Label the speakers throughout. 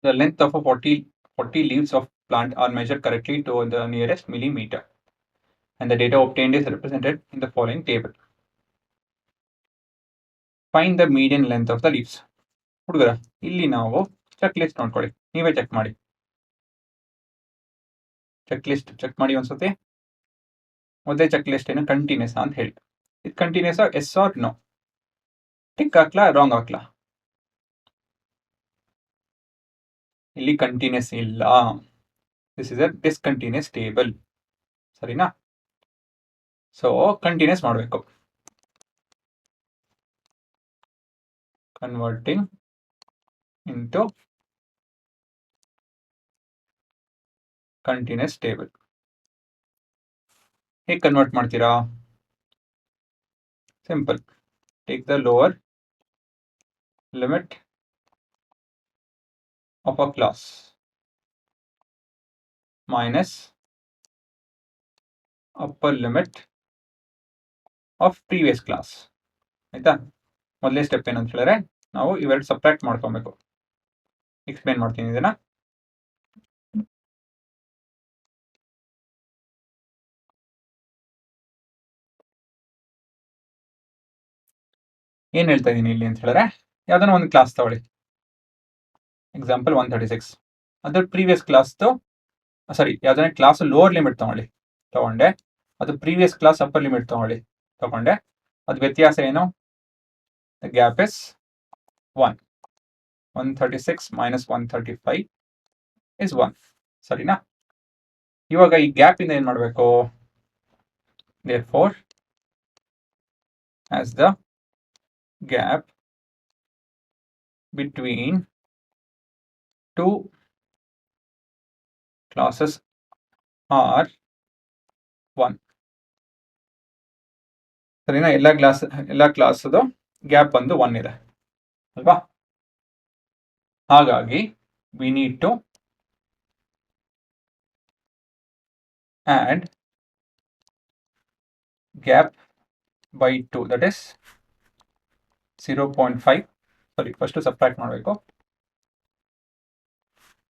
Speaker 1: The length of a 40 leaves of plant are measured correctly to the nearest millimeter, and the data obtained is represented in the following table. Find the median length of the leaves. ಹುಡುಗರ ಇಲ್ಲಿ ನಾವು check list ನೋಡ್ಕೊಳ್ಳಿ, ನೀವೇ check ಮಾಡಿ. Check list check ಮಾಡಿ ಒಂದ್ಸತಿ. ಮೊದಲೇ check list ಏನು ಕಂಟಿನ್ಯೂಸ್ ಅಂತ ಹೇಳಿ, ಇದು continuous yes or no, tick ಹಾಕ್ಲಾ ರಾಂಗ್ ಹಾಕ್ಲಾ? ಇಲ್ಲಿ ಕಂಟಿನ್ಯೂಸ್ ಇಲ್ಲ, this is a discontinuous table, ಸರಿನಾ? ಸೊ ಕಂಟಿನ್ಯೂಸ್ ಮಾಡಬೇಕು. Converting into continuous table. ಹೇಗೆ ಕನ್ವರ್ಟ್ ಮಾಡ್ತೀರಾ? Simple, take the lower limit of a class minus upper limit of previous class. ಆಯ್ತಾ? ಮೊದಲೇ ಸ್ಟೆಪ್ ಏನಂತ ಹೇಳಿದ್ರೆ ನಾವು ಇವೆರಡು ಸಬ್ಟ್ರಾಕ್ಟ್ ಮಾಡ್ಕೊಬೇಕು. ಎಕ್ಸ್ಪ್ಲೇನ್ ಮಾಡ್ತೀನಿ ಇದನ್ನ. ಏನ್ ಹೇಳ್ತಾ ಇದೀನಿ ಇಲ್ಲಿ ಅಂತ ಹೇಳಿದ್ರೆ, ಯಾವ್ದಾನ ಒಂದು ಕ್ಲಾಸ್ ತಗೊಳ್ಳಿ, ಎಕ್ಸಾಂಪಲ್ 136. ಅದ್ರ ಪ್ರೀವಿಯಸ್ ಕ್ಲಾಸ್ದು ಯಾವ್ದಾನ ಕ್ಲಾಸ್ ಲೋವರ್ ಲಿಮಿಟ್ ತಗೊಂಡೆ, ಅದು ಪ್ರೀವಿಯಸ್ ಕ್ಲಾಸ್ ಅಪ್ಪರ್ ಲಿಮಿಟ್ ತಗೊಂಡೆ, ಅದು ವ್ಯತ್ಯಾಸ ಏನು? The gap is 1. 136 minus 135 is 1. ಸರಿನಾ? ಇವಾಗ ಈ ಗ್ಯಾಪ್ ಇಂದ ಏನ್ ಮಾಡಬೇಕು? therefore as the gap between two classes are 1. ಸರಿನಾ? ಎಲ್ಲ ಕ್ಲಾಸದು ಗ್ಯಾಪ್ ಬಂದು 1 ಇದೆ ಅಲ್ವಾ? ಹಾಗಾಗಿ we need to add gap by 2, that is 0.5. sorry, first subtract ಮಾಡಬೇಕು.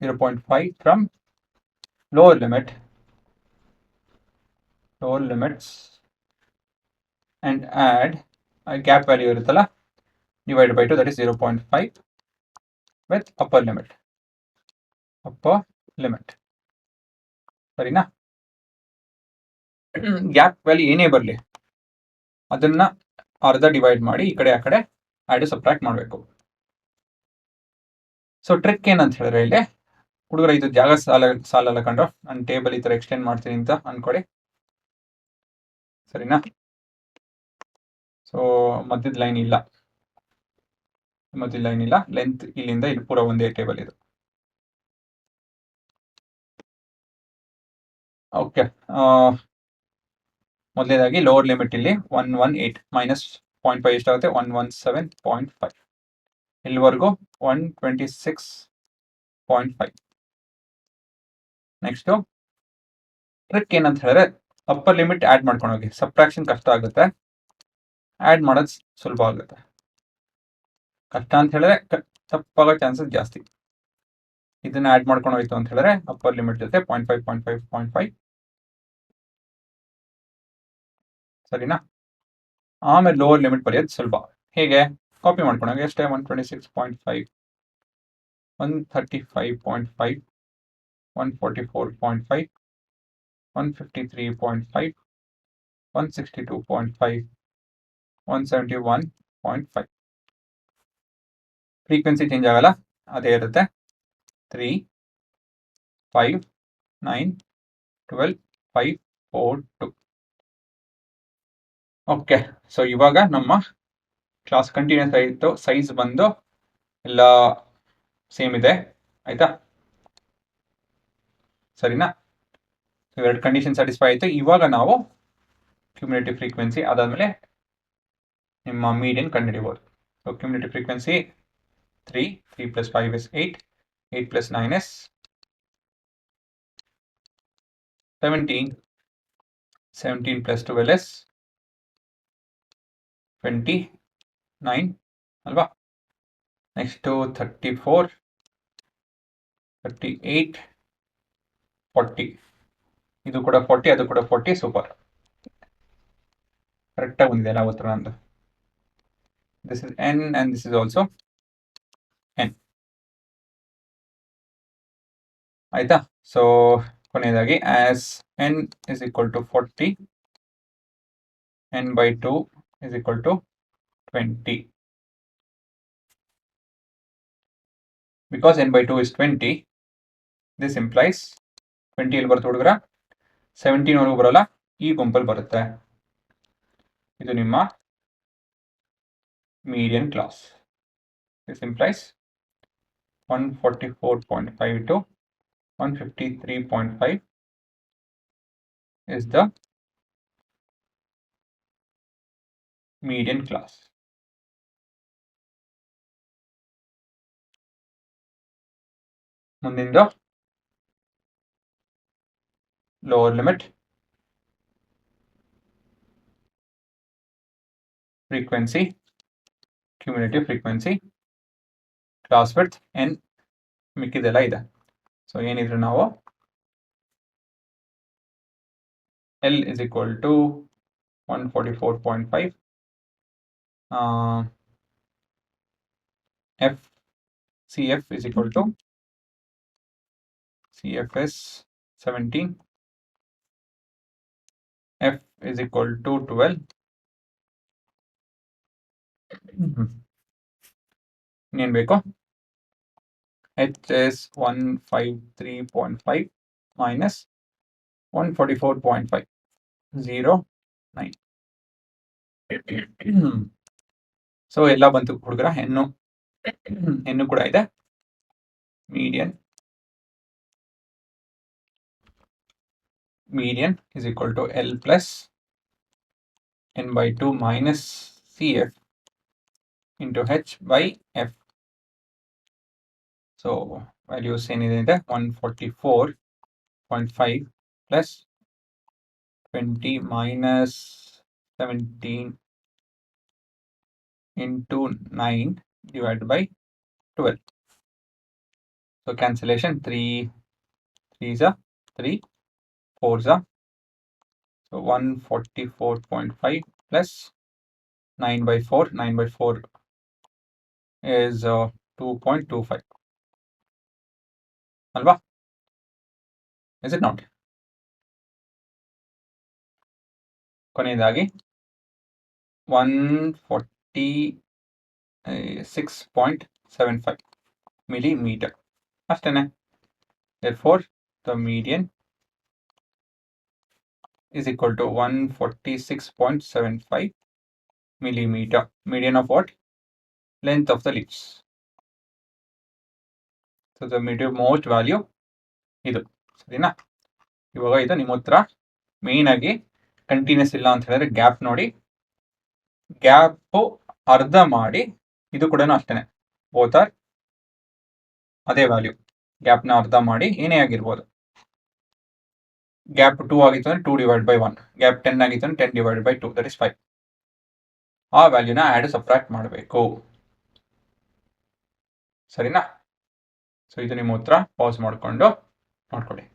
Speaker 1: 0.5 from lower limits and add a gap value ಇರುತ್ತಲ್ಲ, divided by 2, that is 0.5 with upper limit. ಸರಿನಾ? Gap value ಏನೇ ಬರಲಿ ಅದನ್ನ ಅರ್ಧ ಡಿವೈಡ್ ಮಾಡಿ ಈ ಕಡೆ ಆ ಕಡೆ ಆಡ್ ಸಬ್ಟ್ರಾಕ್ಟ್ ಮಾಡಬೇಕು. ಸೊ ಟ್ರಿಕ್ ಏನಂತ ಹೇಳಿದ್ರೆ, ಇಲ್ಲಿ ಹುಡುಗರ ಇದು ಜಾಗ ಸಾಲಲ್ಲ ಕಂಡು ನಾನು ಟೇಬಲ್ ಈ ತರ ಎಕ್ಸ್ಟೆಂಡ್ ಮಾಡ್ತೀನಿ ಅಂತ ಅನ್ಕೊಳ್ಳಿ, ಸರಿನಾ? ಸೊ ಮಧ್ಯದ ಲೈನ್ ಇಲ್ಲ, ಲೆಂತ್ ಇಲ್ಲಿಂದ ಇಲ್ಲಿ ಪೂರ ಒಂದೇ ಟೇಬಲ್ ಇದು. ಓಕೆ, ಮೊದಲನೇದಾಗಿ ಲೋವರ್ ಲಿಮಿಟ್ ಇಲ್ಲಿ 118 ಮೈನಸ್ 0.5 ಎಷ್ಟಾಗುತ್ತೆ? 117.5. ಇಲ್ಲಿವರೆಗೂ 126.5. ನೆಕ್ಸ್ಟ್ ಟ್ರಿಕ್ ಏನಂತ ಹೇಳಿದ್ರೆ, ಅಪ್ಪರ್ ಲಿಮಿಟ್ ಆಡ್ ಮಾಡ್ಕೊಂಡು ಹೋಗಿ. ಸಬ್ಟ್ರಾಕ್ಷನ್ ಕಷ್ಟ ಆಗುತ್ತೆ, ಆಡ್ ಮಾಡೋದು ಸುಲಭ ಆಗುತ್ತೆ. ಕಷ್ಟ ಅಂತ ಹೇಳಿದ್ರೆ ತಪ್ಪಾಗೋ ಚಾನ್ಸಸ್ ಜಾಸ್ತಿ. ಇದನ್ನ ಆಡ್ ಮಾಡ್ಕೊಂಡು ಹೋಯ್ತು ಅಂತ ಹೇಳಿದ್ರೆ ಅಪ್ಪರ್ ಲಿಮಿಟ್ ಜೊತೆ 0.5 ಸರಿನಾ? ಆಮೇಲೆ ಲೋವರ್ ಲಿಮಿಟ್ ಬರೆಯೋದು ಸುಲಭ. ಹೇಗೆ? ಕಾಪಿ ಮಾಡ್ಕೊಂಡಾಗ ಎಷ್ಟೇ 126.5, 135.5, 144.5, 153.5, 162.5, 171.5. ಫ್ರೀಕ್ವೆನ್ಸಿ ಚೇಂಜ್ ಆಗಲ್ಲ, ಅದೇ ಇರುತ್ತೆ. 3, 5, 9, 12, 5, 4, 2. ಓಕೆ, ಸೊ ಇವಾಗ ನಮ್ಮ ಕ್ಲಾಸ್ ಕಂಟಿನ್ಯೂಸ್ ಆಯಿತು. ಸೈಜ್ ಬಂದು ಎಲ್ಲ ಸೇಮ್ ಇದೆ, ಆಯ್ತಾ? ಸರಿನಾ? ಇವೆರಡು ಕಂಡೀಷನ್ ಸ್ಯಾಟಿಸ್ಫೈ ಆಯಿತು. ಇವಾಗ ನಾವು ಕ್ಯುಮ್ಯುಲೇಟಿವ್ ಫ್ರೀಕ್ವೆನ್ಸಿ ಅದಾದಮೇಲೆ ನಿಮ್ಮ ಮೀಡಿಯನ್ ಕಂಡುಹಿಡಿಯಬಹುದು. So cumulative frequency 3 + 5 is 8, 8 + 9 is 17, 17 + 12 is 29 ಅಲ್ವಾ? ನೆಕ್ಸ್ಟ್ 34, 38 40 ಇದು ಕೂಡ 40 ಅದು ಕೂಡ 40 ಸೂಪರ್ ಕರೆಕ್ಟಾಗಿ ಬಂದಿದೆ ಎಲ್ಲ ಉತ್ತರ ನಂದು this is n and this is also n ಆಯ್ತಾ ಸೊ ಕೊನೆಯದಾಗಿ as n is equal to 40 n by 2 is equal to 20 because n by 2 is 20 this implies 20 ಎಲ್ಲಿ ಬರುತ್ತೆ ಹುಡುಗರ 17 ವರೆಗೂ ಬರಲ್ಲ ಈ ಗುಂಪಲ್ಲಿ ಬರುತ್ತೆ ಇದು ನಿಮ್ಮ median class this implies 144.5 to 153.5 is the median class. ಮುಂದಿನ lower limit frequency cumulative frequency class width n ಮಿಕ್ಕಿದೆಲ್ಲ ಇದೆ ಸೊ ಏನಿದ್ರು ನಾವು L is equal to 144.5 CF is equal to CF is 17 F is equal to 12 ಇನ್ನೇನು ಬೇಕು H is 153.5 minus 144.5 09 so ಎಲ್ಲ ಬಂತು ಹುಡುಗರ ಹೆಣ್ಣು ಕೂಡ ಇದೆ median is equal to L plus n by 2 minus CF into H by F. So values ಏನಿದೆ 144.5 plus 20 minus 17 into 9 divided by 12. So cancellation 3 3s are 3 4s are so 144.5 plus 9 by 4 9 by 4 is 2.25 alva is it not ಕೊನೆಯದಾಗಿ 146.75 millimeter ಅಷ್ಟೇನೆ therefore the median is equal to 146.75 millimeter median of what length of the leaves so the median most value ಇದು ಸರಿನಾ ಇವಾಗ ಇದು ನಿಮ್ಮ ಉತ್ತರ main ಆಗಿ continuous ಇಲ್ಲ ಅಂತ ಹೇಳಿದ್ರೆ ಗ್ಯಾಪ್ ನೋಡಿ ಗ್ಯಾಪ್ ಅರ್ಧ ಮಾಡಿ ಇದು ಕೂಡ ಅಷ್ಟೇನೆ ಬೋತ್ ಆರ್ ಅದೇ ವ್ಯಾಲ್ಯೂ ಗ್ಯಾಪ್ನ ಅರ್ಧ ಮಾಡಿ ಏನೇ ಆಗಿರ್ಬೋದು ಗ್ಯಾಪ್ 2 ಆಗಿತ್ತು ಅಂದ್ರೆ 2 ಡಿವೈಡ್ ಬೈ 1 ಗ್ಯಾಪ್ 10 ಆಗಿತ್ತು ಅಂದ್ರೆ 10 ಡಿವೈಡ್ ಬೈ 2 ದಟ್ ಇಸ್ 5 ಆ ವ್ಯಾಲ್ಯೂನ ಆ್ಯಡ್ ಸಬ್ಟ್ರಾಕ್ಟ್ ಮಾಡಬೇಕು ಸರಿನಾ ಸೊ ಇದು ನಿಮ್ಮ ಉತ್ತರ ಪಾಸ್ ಮಾಡಿಕೊಂಡು ನೋಡ್ಕೊಳ್ಳಿ